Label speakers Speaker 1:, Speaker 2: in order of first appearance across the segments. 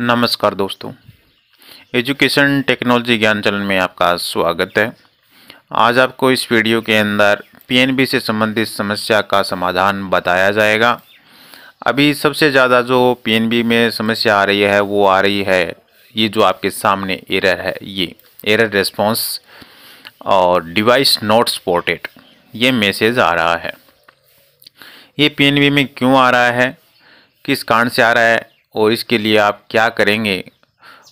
Speaker 1: नमस्कार दोस्तों, education technology ज्ञान चैनल में आपका स्वागत है। आज आपको इस वीडियो के अंदर पीएनबी से संबंधित समस्या का समाधान बताया जाएगा। अभी सबसे ज़्यादा जो पीएनबी में समस्या आ रही है वो आ रही है ये जो आपके सामने एरर है, ये एरर रिस्पॉन्स और डिवाइस नॉट सपोर्टेड ये मैसेज आ रहा है। ये पीएनबी में क्यों आ रहा है, किस कारण से आ रहा है और इसके लिए आप क्या करेंगे,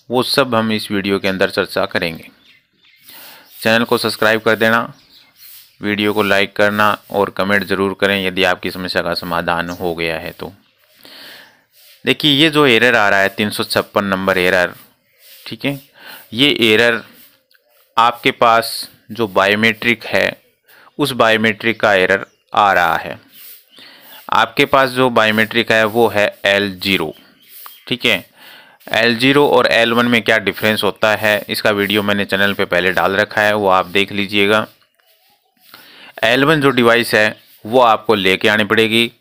Speaker 1: वो सब हम इस वीडियो के अंदर चर्चा करेंगे। चैनल को सब्सक्राइब कर देना, वीडियो को लाइक करना और कमेंट ज़रूर करें यदि आपकी समस्या का समाधान हो गया है तो। देखिए, ये जो एरर आ रहा है 356 नंबर एरर, ठीक है, ये एरर आपके पास जो बायोमेट्रिक है उस बायोमेट्रिक का एरर आ रहा है। आपके पास जो बायोमेट्रिक है वो है L0, ठीक है। L0 और L1 में क्या डिफरेंस होता है इसका वीडियो मैंने चैनल पे पहले डाल रखा है, वो आप देख लीजिएगा। L1 जो डिवाइस है वो आपको लेके आनी पड़ेगी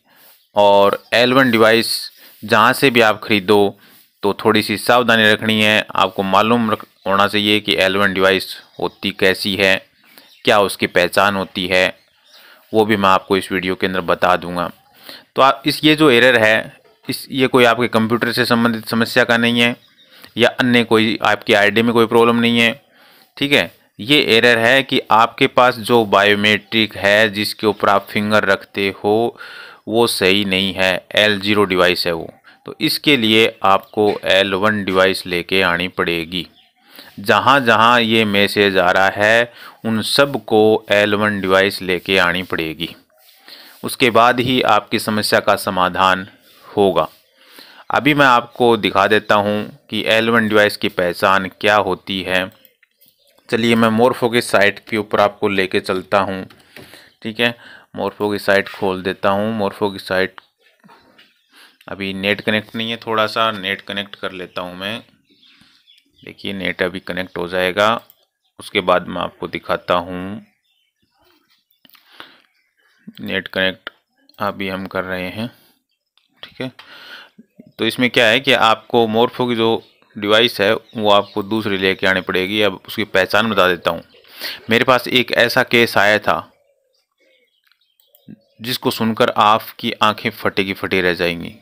Speaker 1: और L1 डिवाइस जहाँ से भी आप ख़रीदो तो थोड़ी सी सावधानी रखनी है। आपको मालूम होना चाहिए कि L1 डिवाइस होती कैसी है, क्या उसकी पहचान होती है, वो भी मैं आपको इस वीडियो के अंदर बता दूंगा। तो आप ये जो एरर है ये कोई आपके कंप्यूटर से संबंधित समस्या का नहीं है या अन्य कोई आपकी आईडी में कोई प्रॉब्लम नहीं है, ठीक है। ये एरर है कि आपके पास जो बायोमेट्रिक है जिसके ऊपर आप फिंगर रखते हो वो सही नहीं है, L0 डिवाइस है वो। तो इसके लिए आपको L1 डिवाइस लेके आनी पड़ेगी। जहाँ जहाँ ये मैसेज आ रहा है उन सब को L1 डिवाइस लेके आनी पड़ेगी, उसके बाद ही आपकी समस्या का समाधान होगा। अभी मैं आपको दिखा देता हूँ कि L1 डिवाइस की पहचान क्या होती है। चलिए मैं मोरफो की साइट के ऊपर आपको लेके चलता हूँ, ठीक है। मोरफो की साइट खोल देता हूँ। मोरफो की साइट अभी नेट कनेक्ट नहीं है, थोड़ा सा नेट कनेक्ट कर लेता हूँ मैं। देखिए नेट अभी कनेक्ट हो जाएगा, उसके बाद मैं आपको दिखाता हूँ। नेट कनेक्ट अभी हम कर रहे हैं, ठीक है। तो इसमें क्या है कि आपको मोरफो की जो डिवाइस है वो आपको दूसरी लेके आनी पड़ेगी। अब उसकी पहचान बता देता हूँ। मेरे पास एक ऐसा केस आया था जिसको सुनकर आपकी आंखें फटी की फटी रह जाएंगी,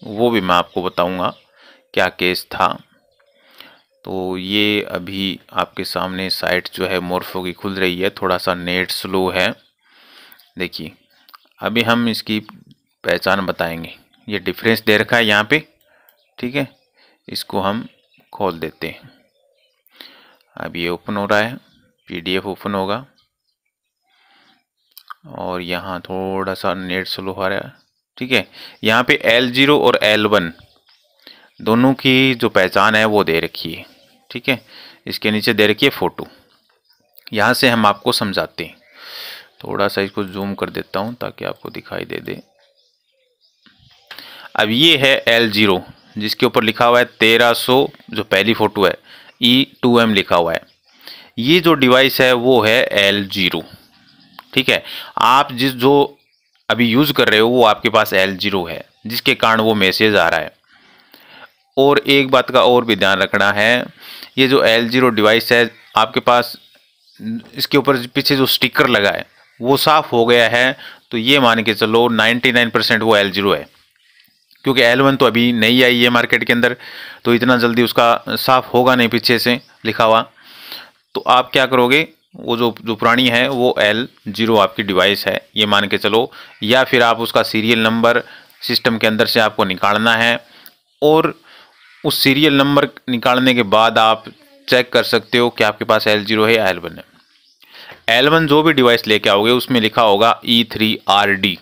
Speaker 1: वो भी मैं आपको बताऊंगा क्या केस था। तो ये अभी आपके सामने साइट जो है मोरफो की खुल रही है, थोड़ा सा नेट स्लो है। देखिए अभी हम इसकी पहचान बताएंगे। ये डिफरेंस दे रखा है यहाँ पे, ठीक है। इसको हम खोल देते हैं। अब ये ओपन हो रहा है, PDF ओपन होगा और यहाँ थोड़ा सा नेट स्लो हो रहा है, ठीक है। यहाँ पे L0 और L1 दोनों की जो पहचान है वो दे रखी है, ठीक है। इसके नीचे दे रखी है फ़ोटो। यहाँ से हम आपको समझाते हैं। थोड़ा सा इसको जूम कर देता हूँ ताकि आपको दिखाई दे दे। अब ये है L0 जिसके ऊपर लिखा हुआ है 1300, जो पहली फ़ोटो है E2M लिखा हुआ है। ये जो डिवाइस है वो है L0, ठीक है। आप जो अभी यूज़ कर रहे हो वो आपके पास L0 है जिसके कारण वो मैसेज आ रहा है। और एक बात का और भी ध्यान रखना है, ये जो L0 डिवाइस है आपके पास, इसके ऊपर पीछे जो स्टिकर लगा है वो साफ़ हो गया है, तो ये मान के चलो 99% वो L0 है। क्योंकि L1 तो अभी नई आई है मार्केट के अंदर, तो इतना जल्दी उसका साफ़ होगा नहीं पीछे से लिखा हुआ। तो आप क्या करोगे, वो जो पुरानी है वो L0 आपकी डिवाइस है ये मान के चलो, या फिर आप उसका सीरियल नंबर सिस्टम के अंदर से आपको निकालना है और उस सीरियल नंबर निकालने के बाद आप चेक कर सकते हो कि आपके पास L0 है या L1 है। L1 जो भी डिवाइस लेके आओगे उसमें लिखा होगा E3RD,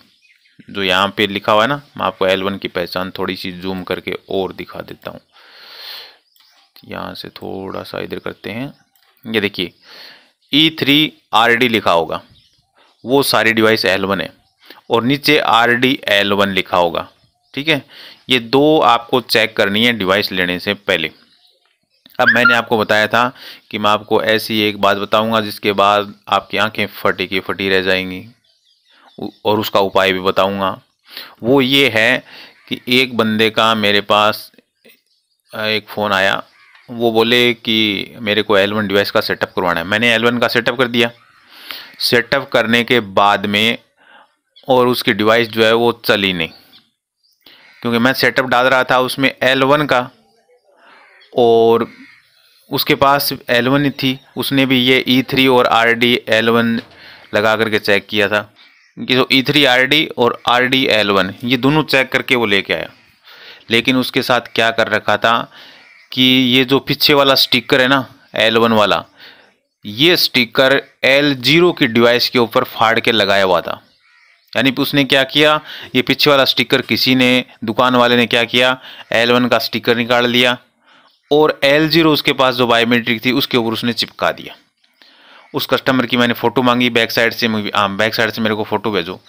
Speaker 1: जो यहाँ पे लिखा हुआ है ना। मैं आपको L1 की पहचान थोड़ी सी जूम करके और दिखा देता हूँ। यहाँ से थोड़ा सा इधर करते हैं, ये देखिए E3RD लिखा होगा, वो सारी डिवाइस L1 है और नीचे RD L1 लिखा होगा, ठीक है। ये दो आपको चेक करनी है डिवाइस लेने से पहले। अब मैंने आपको बताया था कि मैं आपको ऐसी एक बात बताऊंगा जिसके बाद आपकी आंखें फटी की फटी रह जाएंगी और उसका उपाय भी बताऊंगा। वो ये है कि एक बंदे का मेरे पास एक फ़ोन आया, वो बोले कि मेरे को L1 डिवाइस का सेटअप करवाना है। मैंने L1 का सेटअप कर दिया। सेटअप करने के बाद में और उसकी डिवाइस जो है वो चली नहीं, क्योंकि मैं सेटअप डाल रहा था उसमें L1 का, और उसके पास L1 ही थी। उसने भी ये E3 और RD L1 लगा करके चेक किया था कि जो E3 RD और RD L1 ये दोनों चेक करके वो लेके आया। लेकिन उसके साथ क्या कर रखा था कि ये जो पीछे वाला स्टिकर है ना L1 वाला, ये स्टिकर L0 की डिवाइस के ऊपर फाड़ के लगाया हुआ था। यानी उसने क्या किया, ये पीछे वाला स्टिकर किसी ने, दुकान वाले ने क्या किया, L1 का स्टिकर निकाल लिया और L0 उसके पास जो बायोमेट्रिक थी उसके ऊपर उसने चिपका दिया। उस कस्टमर की मैंने फ़ोटो मांगी बैक साइड से, मेरे को फ़ोटो भेजो।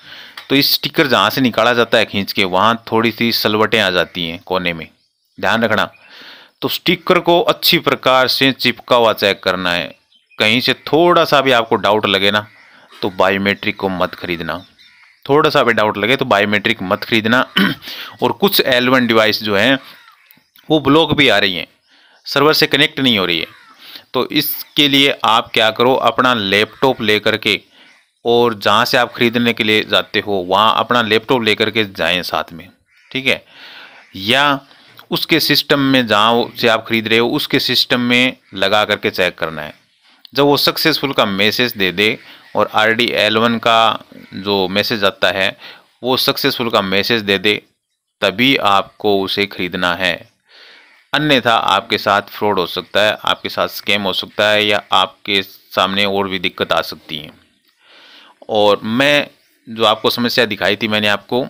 Speaker 1: तो इस स्टिकर जहाँ से निकाला जाता है खींच के, वहाँ थोड़ी सी सलवटें आ जाती हैं कोने में, ध्यान रखना। तो स्टिकर को अच्छी प्रकार से चिपका हुआ चेक करना है। कहीं से थोड़ा सा भी आपको डाउट लगे ना तो बायोमेट्रिक को मत खरीदना। थोड़ा सा भी डाउट लगे तो बायोमेट्रिक मत खरीदना। और कुछ L1 डिवाइस जो हैं वो ब्लॉक भी आ रही हैं, सर्वर से कनेक्ट नहीं हो रही है। तो इसके लिए आप क्या करो, अपना लैपटॉप लेकर के, और जहाँ से आप खरीदने के लिए जाते हो वहाँ अपना लैपटॉप लेकर के जाएं साथ में, ठीक है। या उसके सिस्टम में, जहाँ से आप खरीद रहे हो उसके सिस्टम में लगा करके चेक करना है। जब वो सक्सेसफुल का मैसेज दे दे और RD L1 का जो मैसेज आता है वो सक्सेसफुल का मैसेज दे दे, तभी आपको उसे खरीदना है। अन्यथा आपके साथ फ्रॉड हो सकता है, आपके साथ स्कैम हो सकता है, या आपके सामने और भी दिक्कत आ सकती हैं। और मैं जो आपको समस्या दिखाई थी, मैंने आपको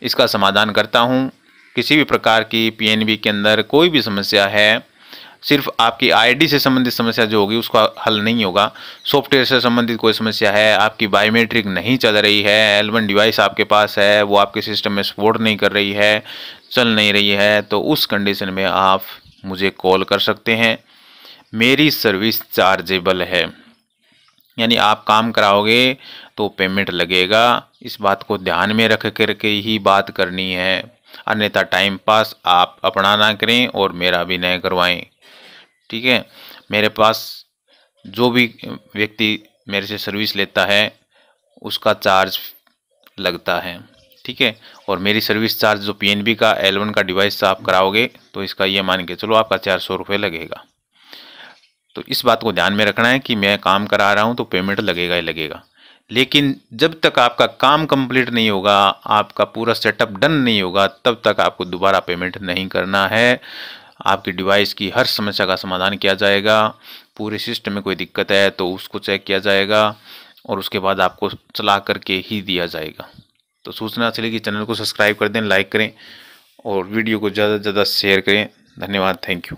Speaker 1: इसका समाधान करता हूँ। किसी भी प्रकार की PNB के अंदर कोई भी समस्या है, सिर्फ आपकी ID से संबंधित समस्या जो होगी उसका हल नहीं होगा। सॉफ्टवेयर से संबंधित कोई समस्या है, आपकी बायोमेट्रिक नहीं चल रही है, L1 डिवाइस आपके पास है, वो आपके सिस्टम में सपोर्ट नहीं कर रही है, चल नहीं रही है, तो उस कंडीशन में आप मुझे कॉल कर सकते हैं। मेरी सर्विस चार्जेबल है, यानी आप काम कराओगे तो पेमेंट लगेगा। इस बात को ध्यान में रख करके ही बात करनी है, अन्यथा टाइम पास आप अपना ना करें और मेरा भी न करवाएं, ठीक है। मेरे पास जो भी व्यक्ति मेरे से सर्विस लेता है उसका चार्ज लगता है, ठीक है। और मेरी सर्विस चार्ज जो PNB का L1 का डिवाइस आप कराओगे तो इसका ये मान के चलो आपका 400 रुपये लगेगा। तो इस बात को ध्यान में रखना है कि मैं काम करा रहा हूँ तो पेमेंट लगेगा ही लगेगा। लेकिन जब तक आपका काम कंप्लीट नहीं होगा, आपका पूरा सेटअप डन नहीं होगा, तब तक आपको दोबारा पेमेंट नहीं करना है। आपकी डिवाइस की हर समस्या का समाधान किया जाएगा। पूरे सिस्टम में कोई दिक्कत है तो उसको चेक किया जाएगा और उसके बाद आपको चला करके ही दिया जाएगा। तो सूचना चले कि चैनल को सब्सक्राइब कर दें, लाइक करें और वीडियो को ज़्यादा से ज़्यादा शेयर करें। धन्यवाद, थैंक यू।